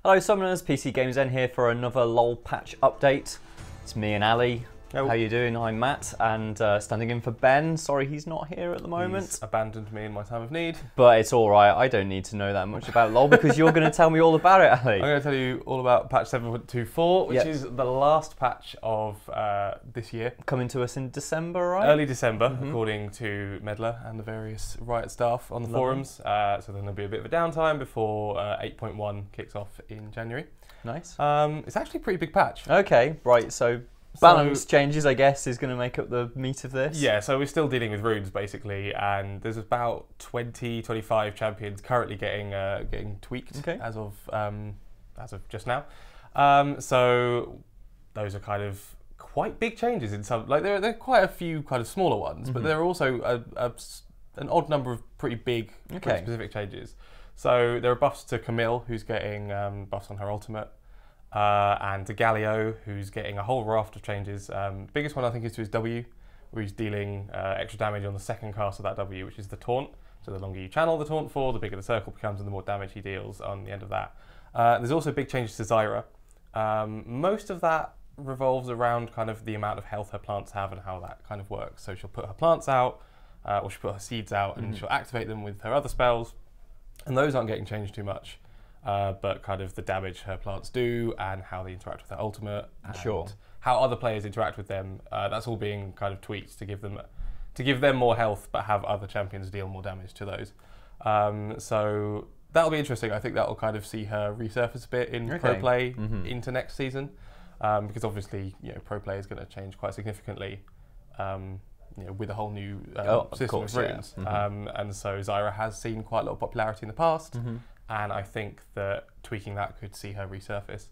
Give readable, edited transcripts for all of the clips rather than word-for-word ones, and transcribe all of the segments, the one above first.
Hello Summoners, PCGamesN here for another LOL patch update. It's me and Ali. Hello. How you doing? I'm Matt, and standing in for Ben. Sorry he's not here at the moment. He's abandoned me in my time of need. But it's alright, I don't need to know that much about LOL because you're going to tell me all about it, Ali. I'm going to tell you all about patch 7.24, which is the last patch of this year. Coming to us in December, right? Early December, according to Medler and the various Riot staff on the forums. So then there'll be a bit of a downtime before 8.1 kicks off in January. Nice. It's actually a pretty big patch. Okay, right, so balance changes, I guess, is going to make up the meat of this. Yeah, so we're still dealing with runes basically, and there's about 20-25 champions currently getting tweaked as of just now. So those are kind of quite big changes in some. Like there are quite a few kind of smaller ones, but there are also an odd number of pretty big, pretty specific changes. So there are buffs to Camille, who's getting buffs on her ultimate. And to Galio, who's getting a whole raft of changes. Biggest one I think is to his W, where he's dealing extra damage on the second cast of that W, which is the taunt. So the longer you channel the taunt for, the bigger the circle becomes and the more damage he deals on the end of that. There's also big changes to Zyra. Most of that revolves around kind of the amount of health her plants have and how that kind of works. So she'll put her plants out, or she'll put her seeds out, and she'll activate them with her other spells, and those aren't getting changed too much. But kind of the damage her plants do and how they interact with her ultimate, and how other players interact with them. That's all being kind of tweaked to give them more health, but have other champions deal more damage to those. So that'll be interesting. I think that'll kind of see her resurface a bit in pro play into next season, because obviously pro play is going to change quite significantly. With a whole new system of runes, and so Zyra has seen quite a lot of popularity in the past. And I think that tweaking that could see her resurface.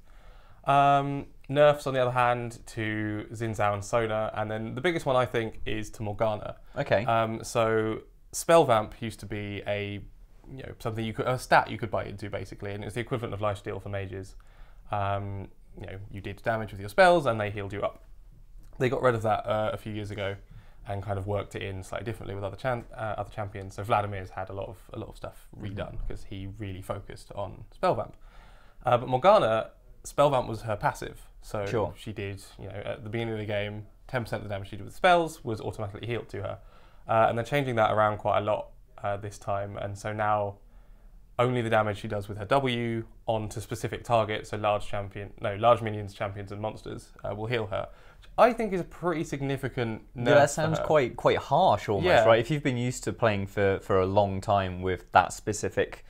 Nerfs, on the other hand, to Xin Zhao and Sona, and then the biggest one I think is to Morgana. So Spell Vamp used to be a stat you could buy into basically, and it's the equivalent of lifesteal for mages. You did damage with your spells, and they healed you up. They got rid of that a few years ago, and kind of worked it in slightly differently with other champions. So Vladimir's had a lot of stuff redone because he really focused on Spellvamp. But Morgana, Spellvamp was her passive. So she did, at the beginning of the game, 10% of the damage she did with spells was automatically healed to her. And they're changing that around quite a lot this time. And so now only the damage she does with her W onto specific targets, so large minions, champions and monsters will heal her. I think is a pretty significant nerf. Yeah, that sounds quite harsh almost, right? If you've been used to playing for a long time with that specific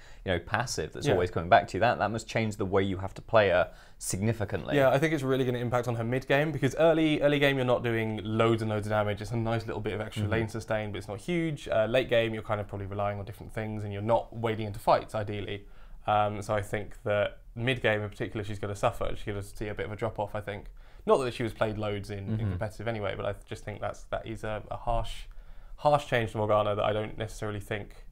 passive that's always coming back to you, that must change the way you have to play her significantly. Yeah, I think it's really going to impact on her mid game, because early game you're not doing loads and loads of damage. It's a nice little bit of extra lane sustain, but it's not huge. Late game you're kind of probably relying on different things, and you're not wading into fights ideally. So I think that mid game in particular she's going to suffer. She's going to see a bit of a drop off, I think. Not that she was played loads in competitive anyway, but I just think that is a harsh change to Morgana that I don't necessarily think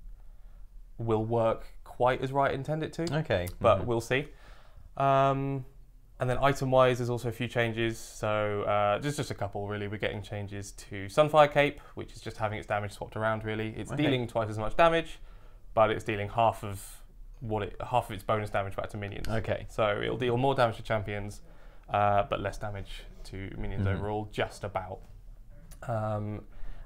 will work quite as Riot intended to. But we'll see. And then item-wise, there's also a few changes. So just a couple really. We're getting changes to Sunfire Cape, which is just having its damage swapped around really. It's dealing twice as much damage, but it's dealing half of its bonus damage back to minions. So it'll deal more damage to champions, but less damage to minions overall, just about.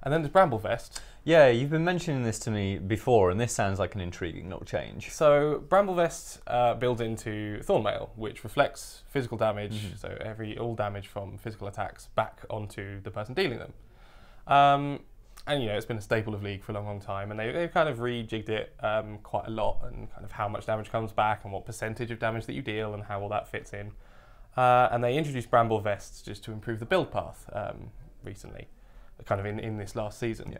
And then there's Bramble Vest. Yeah, you've been mentioning this to me before, and this sounds like an intriguing little change. So Bramble Vest builds into Thornmail, which reflects physical damage, so all damage from physical attacks back onto the person dealing them. And it's been a staple of League for a long time, and they've kind of rejigged it quite a lot, and kind of how much damage comes back, and what percentage of damage that you deal, and how all that fits in. And they introduced Bramble Vests just to improve the build path recently, kind of in this last season.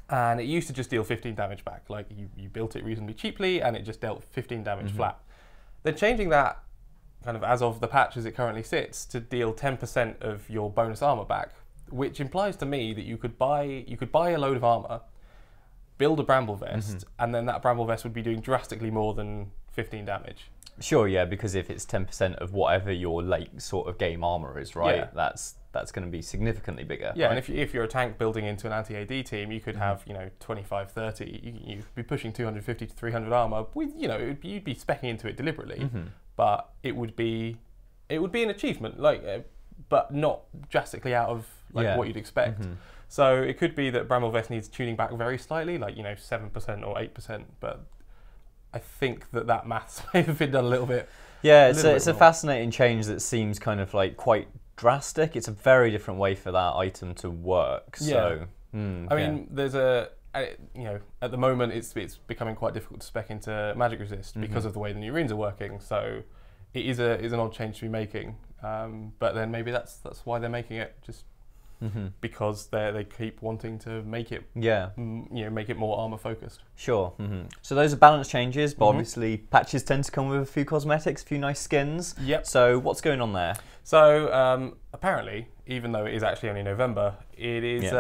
And it used to just deal 15 damage back. Like you built it reasonably cheaply, and it just dealt 15 damage flat. They're changing that kind of as of the patch as it currently sits to deal 10% of your bonus armor back, which implies to me that you could buy a load of armor, build a Bramble Vest, and then that Bramble Vest would be doing drastically more than 15 damage. Sure, yeah, because if it's 10% of whatever your late sort of game armor is, right? That's going to be significally bigger. Yeah, right? and if you're a tank building into an anti-AD team, you could have 25, 30. You'd be pushing 250 to 300 armor. With you'd be speccing into it deliberately. but it would be an achievement, like, but not drastically out of like what you'd expect. So it could be that Bramble Vest needs tuning back very slightly, like 7% or 8%, but I think that maths may have been done a little bit. Yeah, it's a fascinating change that seems kind of like quite drastic. It's a very different way for that item to work. So, I mean, there's at the moment it's becoming quite difficult to spec into Magic Resist because of the way the new runes are working. So it is an odd change to be making. But then maybe that's why they're making it, just because they keep wanting to make it make it more armor focused. Sure. So those are balance changes, but obviously patches tend to come with a few cosmetics, a few nice skins. Yep. So what's going on there? So apparently, even though it is actually only November, it is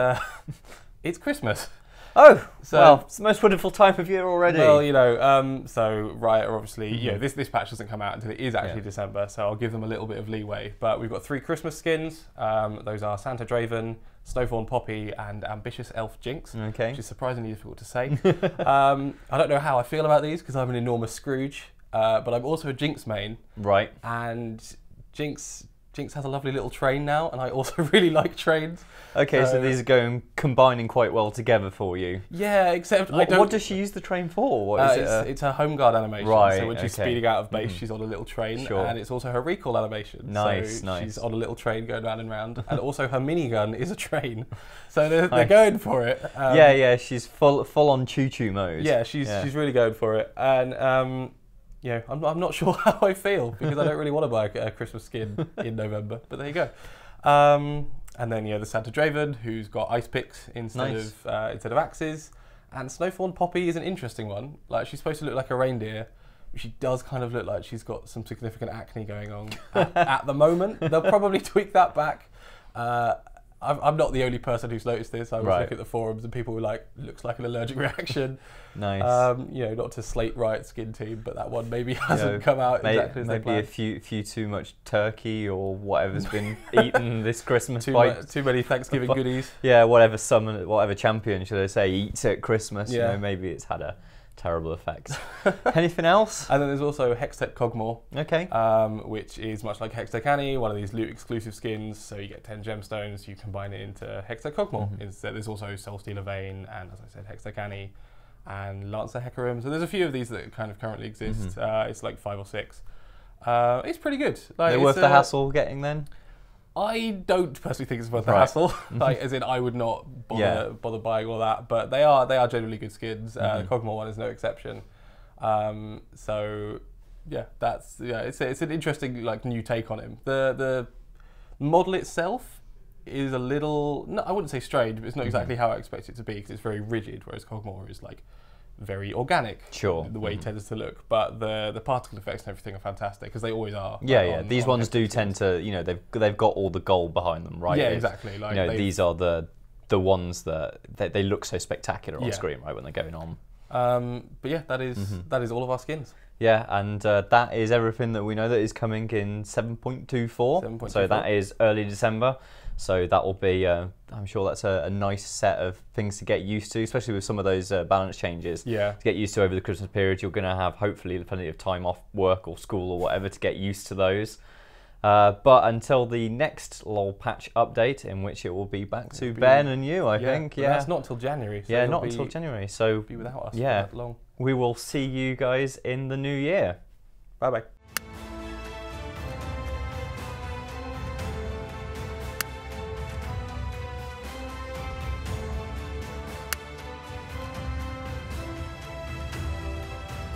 it's Christmas. Oh, well, it's the most wonderful time of year already. Well, so Riot are obviously, this patch doesn't come out until it is actually December, so I'll give them a little bit of leeway. But we've got 3 Christmas skins. Those are Santa Draven, Snowthorn Poppy, and Ambitious Elf Jinx, which is surprisingly difficult to say. I don't know how I feel about these because I'm an enormous Scrooge, but I'm also a Jinx main. Right. And Jinx has a lovely little train now, and I also really like trains. Okay, so these are combining quite well together for you. Yeah, except what does she use the train for? What is it's her home guard animation. Right, so when she's speeding out of base, she's on a little train, and it's also her recall animation. Nice, so she's on a little train going round and round, and also her minigun is a train. So they're going for it. She's full on choo-choo mode. Yeah, she's really going for it, and I'm not sure how I feel because I don't really want to buy a Christmas skin in November, but there you go. And then the Santa Draven, who's got ice picks instead of axes, and Snowthorn Poppy is an interesting one. Like, she's supposed to look like a reindeer, but she does kind of look like she's got some significant acne going on at the moment. They'll probably tweak that back. I'm not the only person who's noticed this. I was looking at the forums and people were like, looks like an allergic reaction. Nice. Not to slate Riot skin team, but that one maybe hasn't come out exactly as they planned. Maybe a few too much turkey or whatever's been eaten this Christmas. Too many Thanksgiving goodies. Yeah, whatever champion, should I say, eats at Christmas. Maybe it's had a terrible effect. Anything else? And then there's also Hextech Cogmore, which is much like Hextech Annie, one of these loot exclusive skins. So you get 10 gemstones, you combine it into Hextech Cogmore. There's also Soulstealer Vane, and as I said, Hextech Annie, and Lancer Hecarim. So there's a few of these that kind of currently exist. It's like 5 or 6. It's pretty good. Like, they're worth the hassle getting then? I don't personally think it's worth the hassle. As in, I would not bother buying all that. But they are generally good skins. The Cogmore one is no exception. It's an interesting new take on him. The model itself is a little, I wouldn't say strange, but it's not exactly how I expect it to be because it's very rigid, whereas Cogmore is very organic. Sure. The way he tends to look, but the particle effects and everything are fantastic because they always are. These ones do tend to, they've got all the gold behind them, right? Yeah, exactly. These are the ones that they look so spectacular on screen, right, when they're going on. But yeah, that is all of our skins. Yeah, and that is everything that we know that is coming in 7.24. So that is early December. So that will be, I'm sure that's a nice set of things to get used to, especially with some of those balance changes. To get used to over the Christmas period, you're going to have hopefully plenty of time off work or school or whatever to get used to those. But until the next LOL patch update, in which it will be back to Ben and you, I think. Yeah, that's not until January. So not until January. So be without us for that long. We will see you guys in the new year. Bye bye.